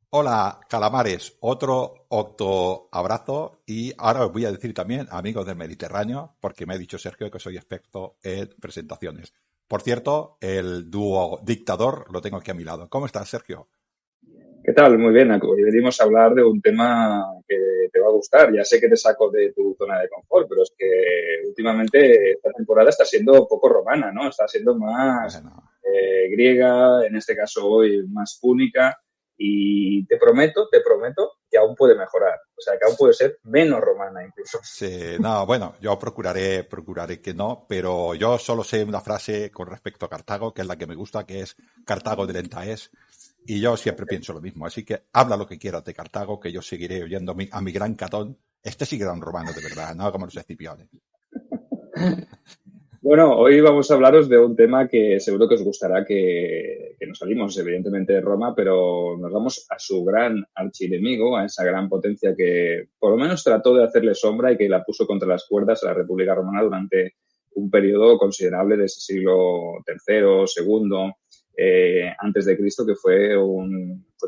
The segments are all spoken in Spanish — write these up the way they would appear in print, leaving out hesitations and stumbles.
Hola, calamares, otro octo abrazo y ahora os voy a decir también amigos del Mediterráneo porque me ha dicho Sergio que soy experto en presentaciones. Por cierto, el dúo dictador lo tengo aquí a mi lado. ¿Cómo estás, Sergio? ¿Qué tal? Muy bien. Hoy venimos a hablar de un tema que te va a gustar. Ya sé que te saco de tu zona de confort, pero es que últimamente esta temporada está siendo poco romana, ¿no? Está siendo más Bueno, griega, en este caso hoy más púnica. Y te prometo que aún puede mejorar. O sea, que aún puede ser menos romana incluso. sí, no, bueno, yo procuraré que no, pero yo solo sé una frase con respecto a Cartago, que es la que me gusta, que es Cartago de lenta es. Y yo siempre pienso lo mismo. Así que habla lo que quieras de Cartago, que yo seguiré oyendo a mi gran Catón. Este sí que era un romano de verdad, no como los escipiones. Bueno, hoy vamos a hablaros de un tema que seguro que os gustará, que nos salimos evidentemente de Roma, pero nos vamos a su gran archienemigo, a esa gran potencia que por lo menos trató de hacerle sombra y que la puso contra las cuerdas a la República Romana durante un periodo considerable de ese siglo III, segundo, antes de Cristo, que fue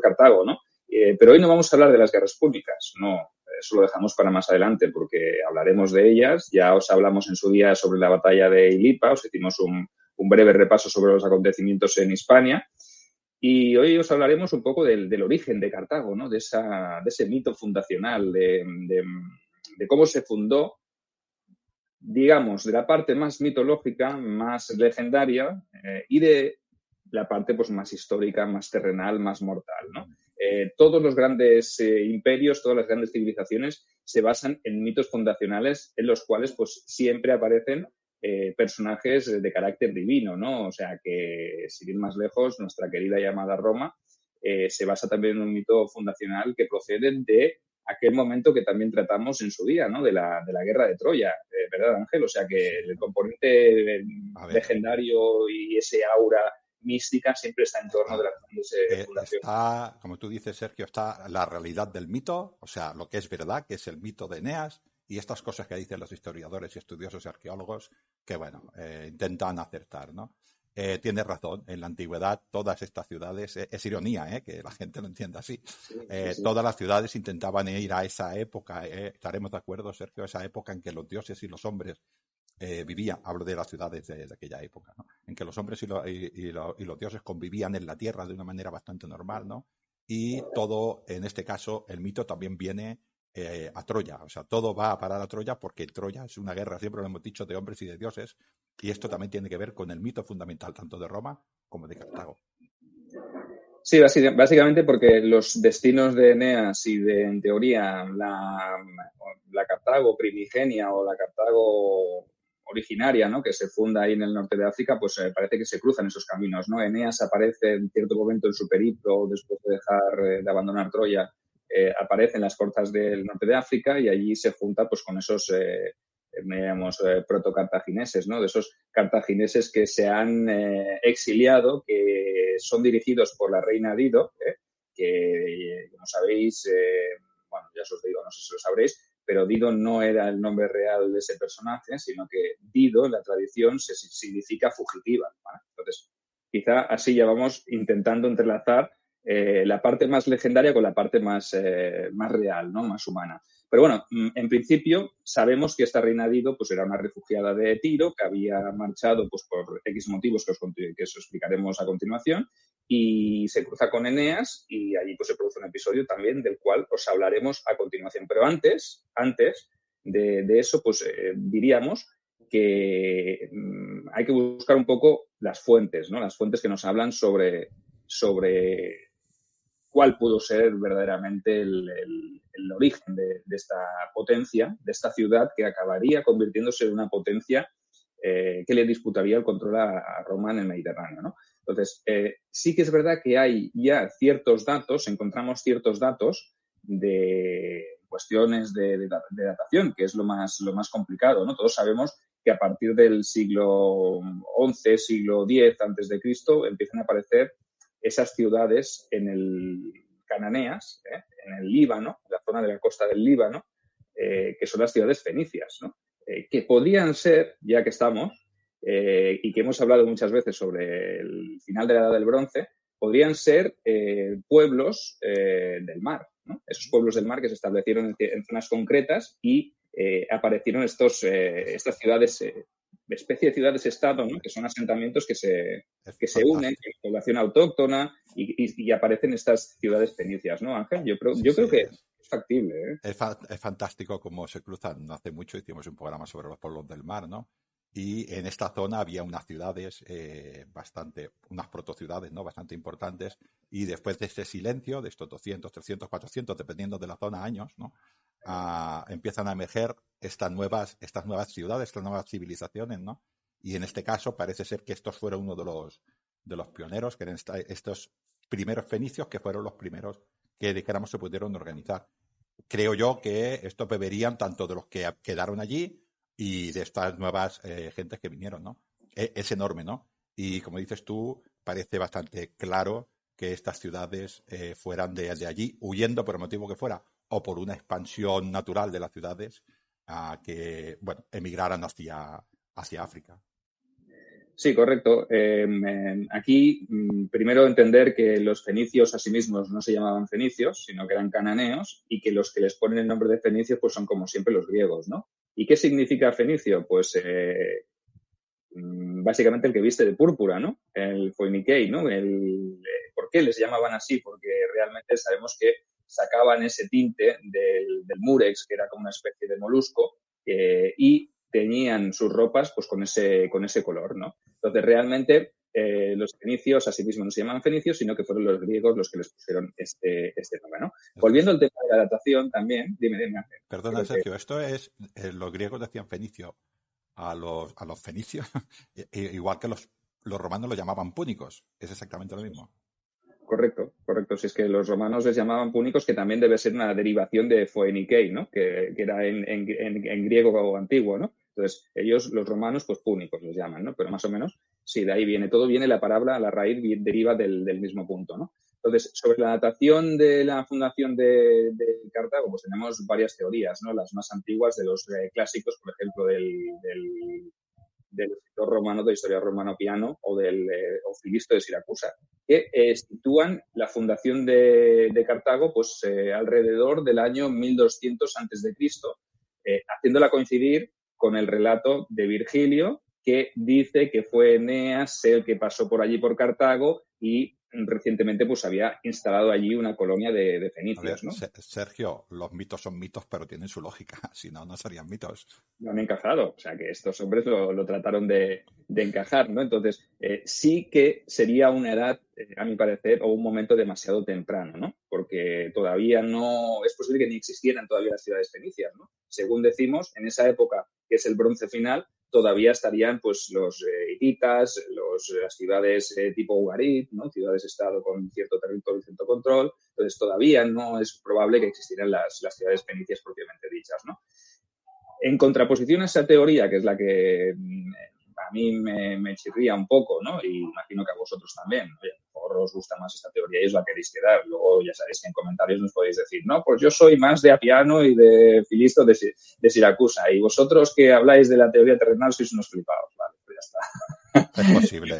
Cartago, ¿no? Pero hoy no vamos a hablar de las guerras púnicas, no, eso lo dejamos para más adelante porque hablaremos de ellas. Ya os hablamos en su día sobre la batalla de Ilipa, os hicimos un breve repaso sobre los acontecimientos en Hispania. Y hoy os hablaremos un poco del origen de Cartago, ¿no? De ese mito fundacional, de cómo se fundó, digamos, de la parte más mitológica, más legendaria y de la parte pues, más histórica, más terrenal, más mortal, ¿no? Todos los grandes imperios, todas las grandes civilizaciones se basan en mitos fundacionales en los cuales pues, siempre aparecen personajes de carácter divino, ¿no? O sea que, sin ir más lejos, nuestra querida llamada Roma se basa también en un mito fundacional que procede de aquel momento que también tratamos en su día, ¿no? De la guerra de Troya, ¿verdad, Ángel? O sea Sí. que el componente A ver, legendario y ese aura mística siempre está en torno de está, las grandes fundaciones. está, como tú dices, Sergio, está la realidad del mito, o sea, lo que es verdad, que es el mito de Eneas, y estas cosas que dicen los historiadores y estudiosos y arqueólogos, que bueno, intentan acertar, ¿no? Tienes razón, en la antigüedad todas estas ciudades, es ironía, que la gente lo entienda así, Sí, sí, sí. todas las ciudades intentaban ir a esa época, estaremos de acuerdo, Sergio, esa época en que los dioses y los hombres vivían, hablo de las ciudades de aquella época, ¿no? En que los hombres y los dioses convivían en la tierra de una manera bastante normal, ¿no? Y todo, en este caso, el mito también viene a Troya, o sea, todo va a parar a Troya porque Troya es una guerra, siempre lo hemos dicho, de hombres y de dioses, y esto también tiene que ver con el mito fundamental tanto de Roma como de Cartago. Sí, básicamente porque los destinos de Eneas y de, en teoría, la Cartago primigenia o la Cartago originaria, ¿no? Que se funda ahí en el norte de África, pues parece que se cruzan esos caminos, ¿no? Eneas aparece en cierto momento en su periplo, después de dejar de abandonar Troya, aparece en las costas del norte de África y allí se junta pues con esos digamos, proto-cartagineses, ¿no? De esos cartagineses que se han exiliado, que son dirigidos por la reina Dido, que, como sabéis, bueno, ya os digo, no sé si lo sabréis, pero Dido no era el nombre real de ese personaje, sino que Dido, en la tradición, se significa fugitiva, ¿vale? Entonces, quizá así ya vamos intentando entrelazar la parte más legendaria con la parte más real, ¿no? Más humana. Pero bueno, en principio sabemos que esta reina Dido pues, era una refugiada de Tiro que había marchado pues, por X motivos que os explicaremos a continuación y se cruza con Eneas y allí pues, se produce un episodio también del cual os hablaremos a continuación. Pero antes de eso, pues diríamos que hay que buscar un poco las fuentes, ¿no? Las fuentes que nos hablan sobre cuál pudo ser verdaderamente el origen de esta potencia, de esta ciudad que acabaría convirtiéndose en una potencia que le disputaría el control a Roma en el Mediterráneo, ¿no? Entonces, sí que es verdad que hay ya ciertos datos, encontramos ciertos datos de cuestiones de datación, que es lo más complicado, ¿no? Todos sabemos que a partir del siglo XI, siglo X antes de Cristo, empiezan a aparecer esas ciudades en el cananeas, en el Líbano, en la zona de la costa del Líbano, que son las ciudades fenicias, ¿no? Que podrían ser, ya que estamos, y que hemos hablado muchas veces sobre el final de la Edad del Bronce, podrían ser pueblos del mar, ¿no? Esos pueblos del mar que se establecieron en zonas concretas y aparecieron estas ciudades, especie de ciudades-estado, ¿no? Que son asentamientos que se unen en población autóctona y aparecen estas ciudades fenicias, ¿no, Ángel? Yo creo que es factible, ¿eh? Es fantástico cómo se cruzan. No hace mucho hicimos un programa sobre los pueblos del mar, ¿no? Y en esta zona había unas ciudades unas protociudades, ¿no? Bastante importantes. Y después de ese silencio, de estos 200, 300, 400, dependiendo de la zona, años, ¿no? Empiezan a emerger estas nuevas ciudades, estas nuevas civilizaciones, ¿no? Y en este caso parece ser que estos fueron uno de los pioneros, que eran estos primeros fenicios, que fueron los primeros que, dijéramos, se pudieron organizar. Creo yo que estos beberían tanto de los que quedaron allí y de estas nuevas gentes que vinieron, ¿no? Es enorme, ¿no? Y como dices tú, parece bastante claro que estas ciudades fueran de allí, huyendo por el motivo que fuera, o por una expansión natural de las ciudades, que, bueno, emigraran hacia África. Sí, correcto. Aquí, primero entender que los fenicios a sí mismos no se llamaban fenicios, sino que eran cananeos y que los que les ponen el nombre de fenicios pues son como siempre los griegos, ¿no? ¿Y qué significa fenicio? Pues básicamente el que viste de púrpura, ¿no? El Phoenikei, ¿no? ¿Por qué les llamaban así? Porque realmente sabemos que sacaban ese tinte del murex, que era como una especie de molusco, y teñían sus ropas pues con ese color, ¿no? Entonces, realmente, los fenicios a sí mismos no se llaman fenicios, sino que fueron los griegos los que les pusieron este nombre, ¿no? Volviendo al tema de la datación también, dime. Perdona, Sergio, esto es, los griegos decían fenicio a los fenicios, igual que los romanos lo llamaban púnicos, es exactamente lo mismo. Correcto. Si es que los romanos les llamaban púnicos, que también debe ser una derivación de Phoenikei, ¿no? Que era en griego antiguo, ¿no? Entonces, ellos, los romanos, pues púnicos les llaman, ¿no? Pero más o menos, sí, de ahí viene. Todo viene, la palabra, la raíz deriva del mismo punto, ¿no? Entonces, sobre la datación de la fundación de Cartago, pues tenemos varias teorías, ¿no? Las más antiguas de los clásicos, por ejemplo, del escritor romano de historia romano-piano o del Filisto de Siracusa, que sitúan la fundación de Cartago pues alrededor del año 1200 a.C., haciéndola coincidir con el relato de Virgilio, que dice que fue Eneas el que pasó por allí por Cartago y recientemente pues había instalado allí una colonia de fenicios, ¿no? Sergio, los mitos son mitos, pero tienen su lógica, si no, no serían mitos. No han encajado, o sea que estos hombres lo trataron de encajar, ¿no? Entonces, sí que sería una edad, a mi parecer, o un momento demasiado temprano, ¿no? Porque todavía no, es posible que ni existieran todavía las ciudades fenicias, ¿no? Según decimos, en esa época, que es el bronce final, todavía estarían pues los hititas, las ciudades tipo Ugarit, ¿no? Ciudades-estado con cierto territorio y cierto control. Entonces, todavía no es probable que existieran las ciudades fenicias propiamente dichas, ¿no? En contraposición a esa teoría, que es la que a mí me chirría un poco, ¿no? Y imagino que a vosotros también, ¿no? A lo mejor os gusta más esta teoría y os la queréis quedar. Luego ya sabéis que en comentarios nos podéis decir, no, pues yo soy más de Apiano y de Filisto de Siracusa. Y vosotros que habláis de la teoría terrenal sois unos flipados. Vale, pues ya está. Es posible.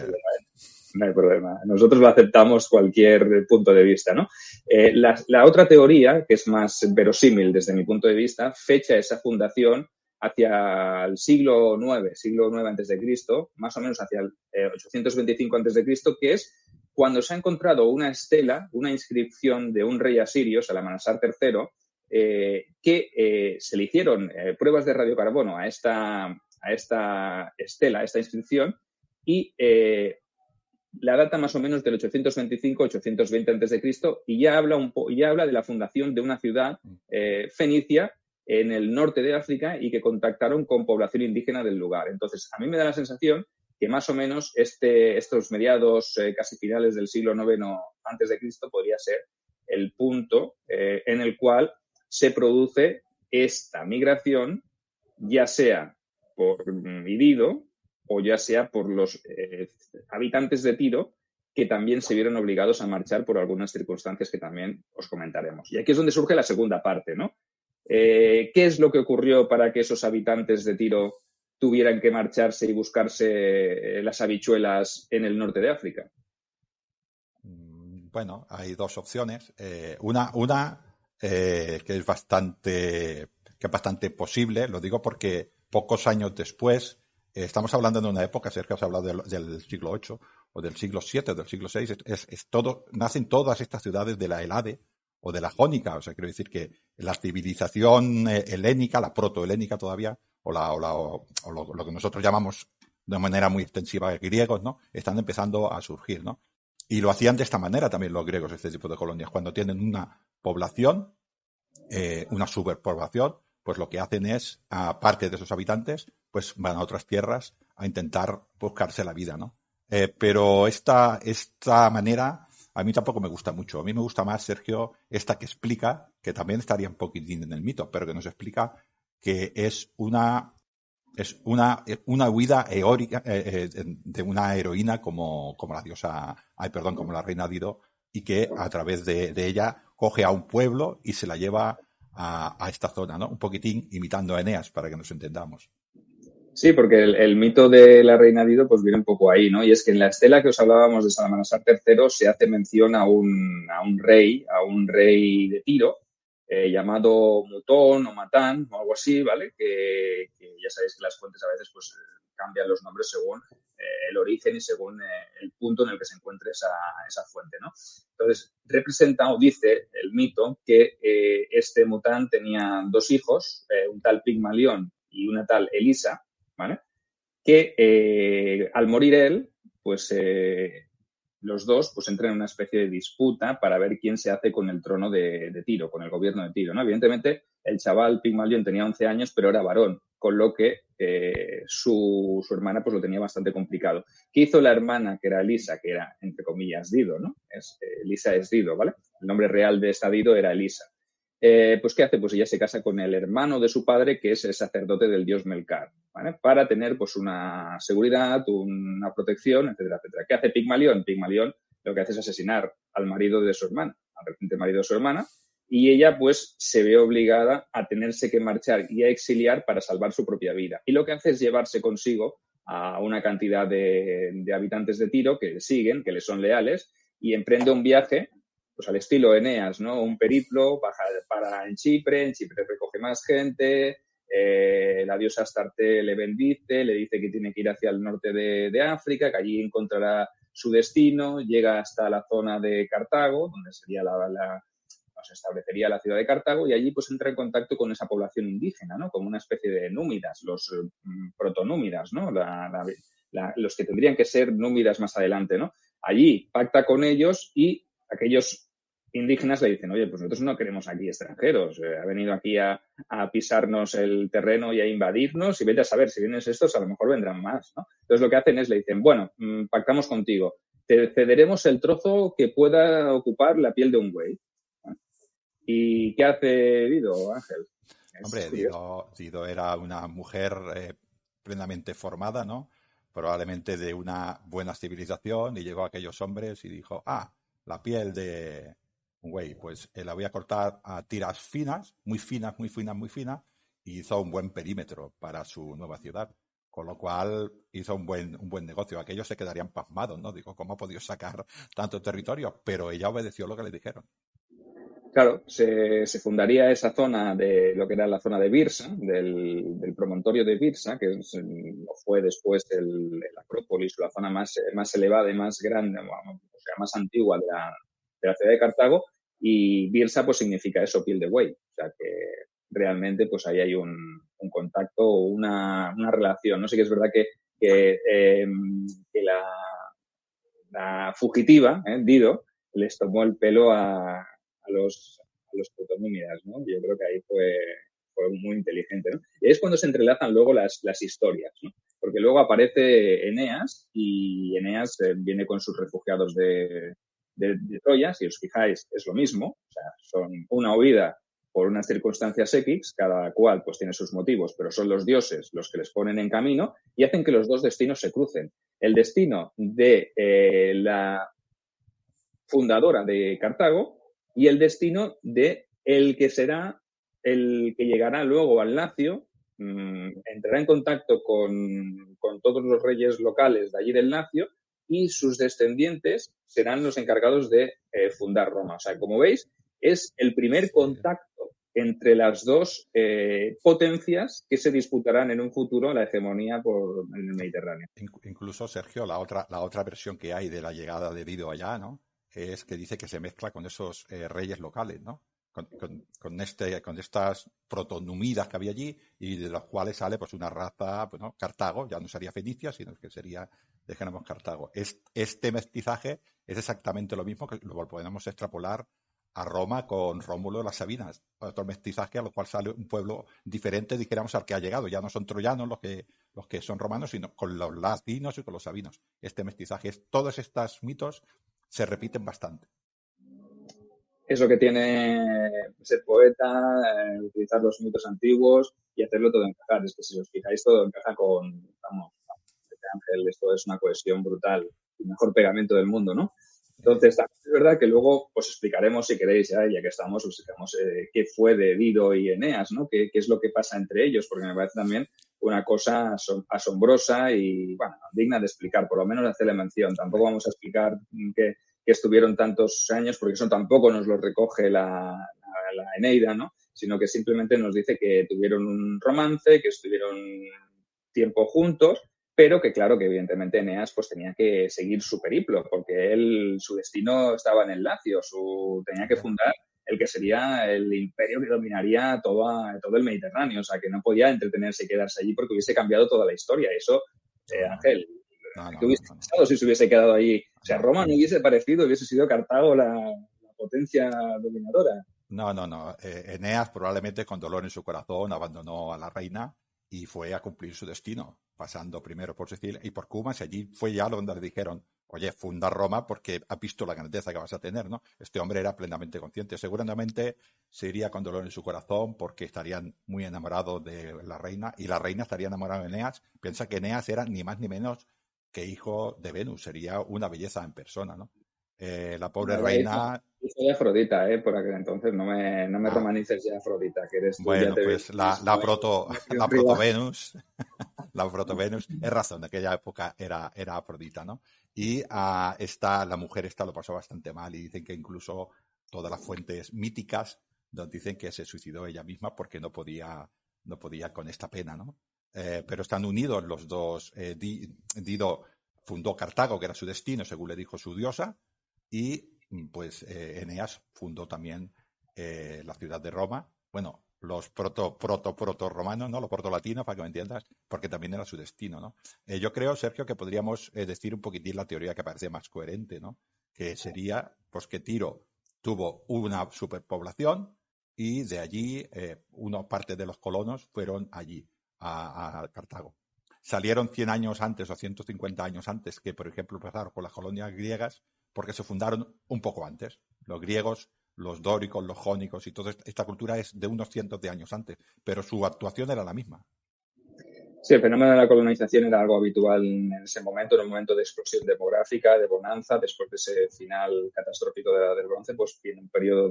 No hay problema. Nosotros lo aceptamos cualquier punto de vista, ¿no? La otra teoría, que es más verosímil desde mi punto de vista, fecha esa fundación hacia el siglo IX antes de Cristo, más o menos hacia el 825 antes de Cristo, que es cuando se ha encontrado una estela, una inscripción de un rey asirio, Salamanasar III, que se le hicieron pruebas de radiocarbono a esta estela, a esta inscripción, y la data más o menos del 825-820 a.C. y ya habla de la fundación de una ciudad fenicia en el norte de África y que contactaron con población indígena del lugar. Entonces, a mí me da la sensación que más o menos estos mediados, casi finales del siglo IX antes de Cristo, podría ser el punto en el cual se produce esta migración, ya sea por hirido o ya sea por los habitantes de Tiro, que también se vieron obligados a marchar por algunas circunstancias que también os comentaremos. Y aquí es donde surge la segunda parte, ¿no? ¿Qué es lo que ocurrió para que esos habitantes de Tiro tuvieran que marcharse y buscarse las habichuelas en el norte de África? Bueno, hay dos opciones. Una que es bastante posible, lo digo porque pocos años después, estamos hablando de una época, Sergio has hablado del siglo VIII o del siglo VII o del siglo VI, nacen todas estas ciudades de la Helade o de la Jónica, o sea, quiero decir que la civilización helénica, la protohelénica todavía, o lo que nosotros llamamos de manera muy extensiva griegos, ¿no? Están empezando a surgir, ¿no? Y lo hacían de esta manera también los griegos, este tipo de colonias. Cuando tienen una población, una superpoblación, pues lo que hacen es, aparte de sus habitantes, pues van a otras tierras a intentar buscarse la vida, ¿no? Pero esta manera a mí tampoco me gusta mucho. A mí me gusta más, Sergio, esta que explica, que también estaría un poquitín en el mito, pero que nos explica que es una huida eórica de una heroína como la diosa, como la reina Dido, y que a través de ella coge a un pueblo y se la lleva a esta zona, ¿no? Un poquitín imitando a Eneas para que nos entendamos. Sí, porque el mito de la reina Dido pues viene un poco ahí, ¿no? Y es que en la estela que os hablábamos de Salmanasar III se hace mención a un rey de Tiro, llamado Mutón o Matán o algo así, ¿vale? Que ya sabéis que las fuentes a veces pues cambian los nombres según el origen y según el punto en el que se encuentre esa fuente, ¿no? Entonces, representa o dice el mito que este Mután tenía dos hijos, un tal Pigmalión y una tal Elisa, ¿vale? Que al morir él, pues los dos pues entran en una especie de disputa para ver quién se hace con el trono de Tiro, con el gobierno de Tiro, ¿no? Evidentemente, el chaval Pigmalión tenía 11 años, pero era varón, con lo que su hermana pues lo tenía bastante complicado. ¿Qué hizo la hermana, que era Elisa, que era, entre comillas, Dido, ¿no? Elisa es Dido, ¿vale? El nombre real de esta Dido era Elisa. Pues ¿qué hace? Pues ella se casa con el hermano de su padre, que es el sacerdote del dios Melcar, ¿vale? Para tener pues una seguridad, una protección, etcétera, etcétera. ¿Qué hace Pigmalión? Pigmalión lo que hace es asesinar al marido de su hermana, al reciente marido de su hermana, y ella pues se ve obligada a tenerse que marchar y a exiliar para salvar su propia vida. Y lo que hace es llevarse consigo a una cantidad de habitantes de Tiro que le siguen, que le son leales, y emprende un viaje pues al estilo Eneas, ¿no? Un periplo, para en Chipre recoge más gente, la diosa Astarte le bendice, le dice que tiene que ir hacia el norte de África, que allí encontrará su destino, llega hasta la zona de Cartago, donde sería se establecería la ciudad de Cartago, y allí pues entra en contacto con esa población indígena, ¿no? Como una especie de númidas, los protonúmidas, ¿no? Los que tendrían que ser númidas más adelante, ¿no? Allí pacta con ellos y aquellos indígenas le dicen, oye, pues nosotros no queremos aquí extranjeros, ha venido aquí a pisarnos el terreno y a invadirnos, y vete a saber, si vienen estos, a lo mejor vendrán más, ¿no? Entonces lo que hacen es, le dicen, bueno, pactamos contigo, te cederemos el trozo que pueda ocupar la piel de un buey. ¿Y qué hace Dido, Ángel? Es Hombre, curioso. Dido era una mujer plenamente formada, ¿no? Probablemente de una buena civilización, y llegó a aquellos hombres y dijo, la piel de un güey, pues la voy a cortar a tiras finas, muy finas, muy finas, muy finas, y hizo un buen perímetro para su nueva ciudad. Con lo cual hizo un buen negocio. Aquellos se quedarían pasmados, ¿no? Digo, ¿cómo ha podido sacar tanto territorio? Pero ella obedeció lo que le dijeron. Claro, se fundaría esa zona de lo que era la zona de Birsa, del promontorio de Birsa, que fue después el Acrópolis, la zona más elevada y más grande, o sea, más antigua de la ciudad de Cartago, y Birsa pues significa eso, piel de buey. O sea que realmente pues ahí hay un contacto o una relación. No sé, que es verdad que la fugitiva, Dido, les tomó el pelo a los protonúmidas, ¿no? Yo creo que ahí fue muy inteligente, ¿no? Y es cuando se entrelazan luego las historias, ¿no? Porque luego aparece Eneas y Eneas viene con sus refugiados de Troya, si os fijáis, es lo mismo, o sea, son una huida por unas circunstancias X, cada cual pues tiene sus motivos, pero son los dioses los que les ponen en camino y hacen que los dos destinos se crucen. El destino de la fundadora de Cartago y el destino de el que será el que llegará luego al Lacio, entrará en contacto con todos los reyes locales de allí del Lacio y sus descendientes serán los encargados de fundar Roma. O sea, como veis, es el primer contacto entre las dos potencias que se disputarán en un futuro la hegemonía en el Mediterráneo. Incluso, Sergio, la otra versión que hay de la llegada de Dido allá, ¿no? Es que dice que se mezcla con esos reyes locales, ¿no? Con estas protonúmidas que había allí y de los cuales sale pues una raza, bueno, Cartago, ya no sería Fenicia, sino que sería, dijéramos, Cartago. Este mestizaje es exactamente lo mismo que lo podemos extrapolar a Roma con Rómulo y las Sabinas. Otro mestizaje a lo cual sale un pueblo diferente, dijéramos, al que ha llegado. Ya no son troyanos los que son romanos, sino con los latinos y con los sabinos. Este mestizaje, todos estos mitos se repiten bastante. Es lo que tiene ser poeta, utilizar los mitos antiguos y hacerlo todo encajar. Es que si os fijáis, todo encaja vamos, Ángel, esto es una cohesión brutal, el mejor pegamento del mundo, ¿no? Entonces, es verdad que luego os explicaremos, si queréis, ya que estamos, os explicamos qué fue de Dido y Eneas, ¿no? Qué es lo que pasa entre ellos, porque me parece también una cosa asombrosa y, bueno, digna de explicar, por lo menos hacerle mención. Tampoco vamos a explicar que estuvieron tantos años, porque eso tampoco nos lo recoge la Eneida, ¿no? Sino que simplemente nos dice que tuvieron un romance, que estuvieron tiempo juntos, pero que claro que evidentemente Eneas pues tenía que seguir su periplo, porque su destino estaba en el Lacio, tenía que fundar el que sería el imperio que dominaría todo el Mediterráneo, o sea que no podía entretenerse y quedarse allí porque hubiese cambiado toda la historia. Eso, Ángel, ¿qué hubiese pasado si se hubiese quedado allí? O sea, Roma no hubiese parecido, hubiese sido Cartago la potencia dominadora. No. Eneas probablemente con dolor en su corazón abandonó a la reina y fue a cumplir su destino, pasando primero por Sicilia y por Cumas, y allí fue ya donde le dijeron, oye, funda Roma porque ha visto la grandeza que vas a tener, ¿no? Este hombre era plenamente consciente. Seguramente se iría con dolor en su corazón porque estarían muy enamorados de la reina y la reina estaría enamorada de Eneas. Piensa que Eneas era ni más ni menos que hijo de Venus, sería una belleza en persona, ¿no? La pobre reina... Hijo de Afrodita, por aquel entonces, no me romanices ya Afrodita, que eres tú. Bueno, ya te pues la proto-Venus, la proto-Venus, es razón, de aquella época era Afrodita, ¿no? Y la mujer esta lo pasó bastante mal y dicen que incluso todas las fuentes míticas nos dicen que se suicidó ella misma porque no podía con esta pena, ¿no? Pero están unidos los dos. Dido fundó Cartago, que era su destino, según le dijo su diosa, y pues Eneas fundó también la ciudad de Roma. Bueno, los proto romanos, ¿no? Los proto latinos, para que me entiendas, porque también era su destino, ¿no? Yo creo, Sergio, que podríamos decir un poquitín la teoría que parece más coherente, ¿no? Que sería, pues, que Tiro tuvo una superpoblación y de allí una parte de los colonos fueron allí, a Cartago. Salieron 100 años antes o 150 años antes que, por ejemplo, empezaron con las colonias griegas, porque se fundaron un poco antes. Los griegos, los dóricos, los jónicos y toda esta cultura es de unos cientos de años antes, pero su actuación era la misma. Sí, el fenómeno de la colonización era algo habitual en ese momento, en un momento de explosión demográfica, de bonanza. Después de ese final catastrófico de la Edad del Bronce, pues viene un periodo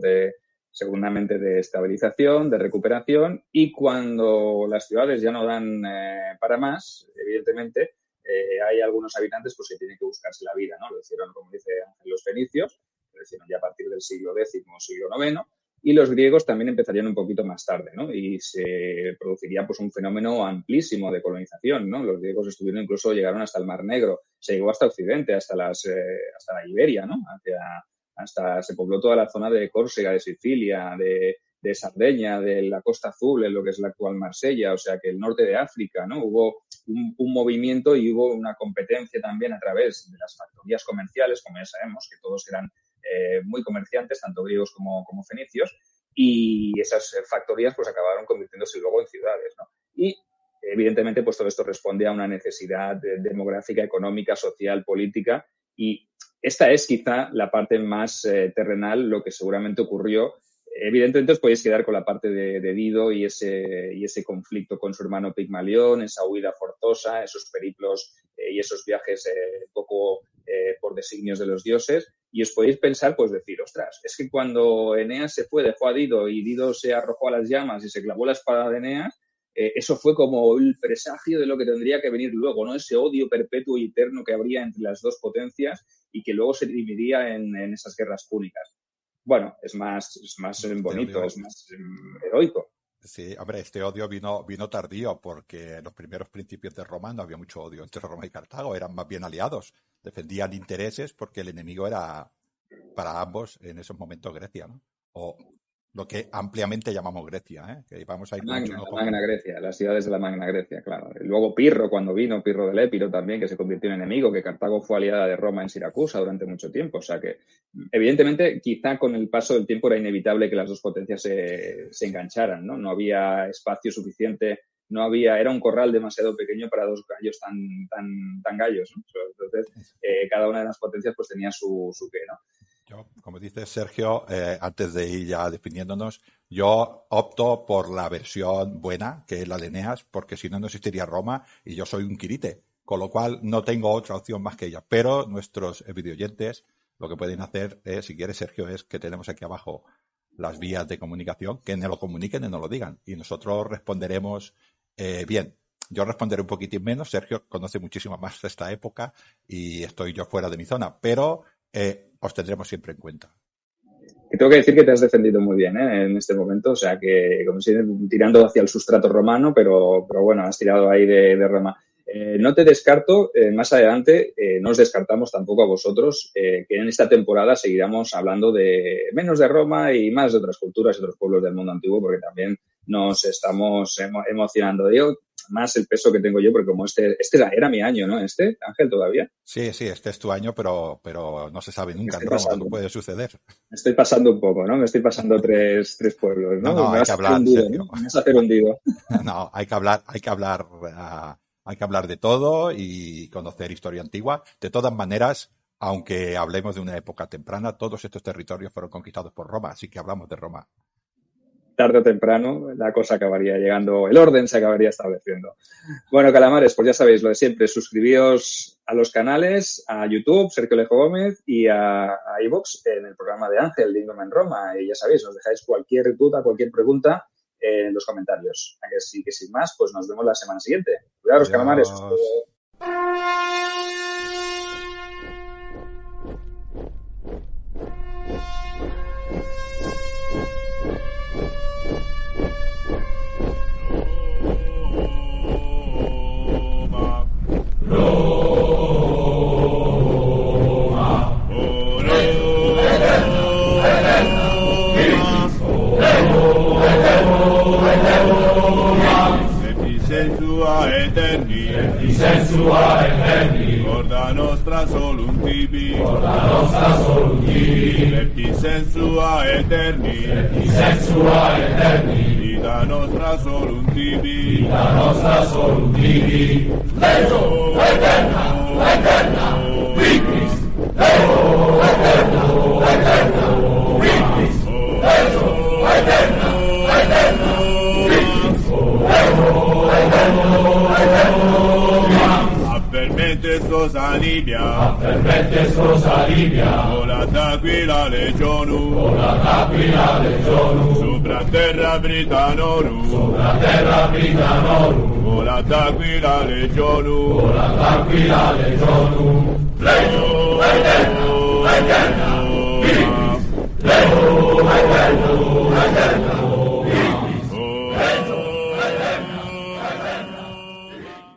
seguramente de estabilización, de recuperación, y cuando las ciudades ya no dan para más, evidentemente hay algunos habitantes pues que tienen que buscarse la vida, ¿no? Lo hicieron, como dice Ángel, los fenicios, lo hicieron ya a partir del siglo X, siglo IX, y los griegos también empezarían un poquito más tarde, ¿no? Y se produciría pues un fenómeno amplísimo de colonización, ¿no? Los griegos llegaron hasta el Mar Negro, se llegó hasta Occidente, hasta la Iberia, ¿no? Hasta se pobló toda la zona de Córcega, de Sicilia, de Sardeña, de la Costa Azul, en lo que es la actual Marsella, o sea que el norte de África, ¿no? Hubo un movimiento y hubo una competencia también a través de las factorías comerciales, como ya sabemos, que todos eran muy comerciantes, tanto griegos como fenicios, y esas factorías pues acabaron convirtiéndose luego en ciudades, ¿no? Y evidentemente pues todo esto responde a una necesidad demográfica, económica, social, política, y esta es quizá la parte más terrenal, lo que seguramente ocurrió. Evidentemente os podéis quedar con la parte de Dido y ese conflicto con su hermano Pigmalión, esa huida forzosa, esos periplos y esos viajes poco por designios de los dioses. Y os podéis pensar, pues decir, ostras, es que cuando Eneas se fue, dejó a Dido y Dido se arrojó a las llamas y se clavó la espada de Eneas, eso fue como el presagio de lo que tendría que venir luego, ¿no? Ese odio perpetuo y eterno que habría entre las dos potencias y que luego se dividiría en esas guerras púnicas. Bueno, es más bonito, es más heroico. Sí, hombre, este odio vino tardío porque en los primeros principios de Roma no había mucho odio entre Roma y Cartago, eran más bien aliados, defendían intereses porque el enemigo era para ambos en esos momentos Grecia, ¿no? O lo que ampliamente llamamos Grecia, ¿eh? Que vamos a ir la Magna Grecia, las ciudades de la Magna Grecia, claro. Y luego Pirro, cuando vino, Pirro del Épiro también, que se convirtió en enemigo, que Cartago fue aliada de Roma en Siracusa durante mucho tiempo. O sea que, evidentemente, quizá con el paso del tiempo era inevitable que las dos potencias se engancharan, ¿no? No había espacio suficiente, era un corral demasiado pequeño para dos gallos tan gallos, ¿no? Entonces, cada una de las potencias pues tenía su qué, ¿no? Yo, como dice Sergio, antes de ir ya definiéndonos, yo opto por la versión buena, que es la de Eneas, porque si no, no existiría Roma y yo soy un Quirite, con lo cual no tengo otra opción más que ella. Pero nuestros videoyentes lo que pueden hacer, si quiere Sergio, es que tenemos aquí abajo las vías de comunicación, que nos lo comuniquen y nos lo digan. Y nosotros responderemos bien. Yo responderé un poquitín menos, Sergio conoce muchísimo más de esta época y estoy yo fuera de mi zona, pero os tendremos siempre en cuenta. Que tengo que decir que te has defendido muy bien en este momento, o sea que como si tirando hacia el sustrato romano, pero bueno, has tirado ahí de Roma. No te descarto, más adelante, no os descartamos tampoco a vosotros, que en esta temporada seguiremos hablando de menos de Roma y más de otras culturas y otros pueblos del mundo antiguo, porque también nos estamos emocionando. Yo, más el peso que tengo yo, porque como este era mi año, ¿no? Ángel, todavía. Sí, este es tu año, pero no se sabe nunca en Roma cuándo puede suceder. Me estoy pasando un poco, ¿no? Me estoy pasando tres pueblos, ¿no? No, hay que hablar, Sergio. Me vas a hacer hundido. No, hay que hablar de todo y conocer historia antigua. De todas maneras, aunque hablemos de una época temprana, todos estos territorios fueron conquistados por Roma, así que hablamos de Roma. Tarde o temprano la cosa acabaría llegando, el orden se acabaría estableciendo. Bueno, calamares, pues ya sabéis lo de siempre, suscribíos a los canales, a YouTube, Sergio Alejo Gómez, y a iVoox en el programa de Ángel, Lingdom en Roma. Y ya sabéis, nos dejáis cualquier duda, cualquier pregunta en los comentarios. Así que sin más, pues nos vemos la semana siguiente. Cuidados, calamares. Sensua eterni, corda nostra solum tibi, sensua eterni, vita nostra solum tibi, Leo eterna, victis, Leo eterna, victis, Leo eterna, victis, Leo eterna, Permette sos alivia, vola d'aquila legionu, sopra terra Britanorum, vola d'aquila legionu, Leo eterna, victis, Leo eterna,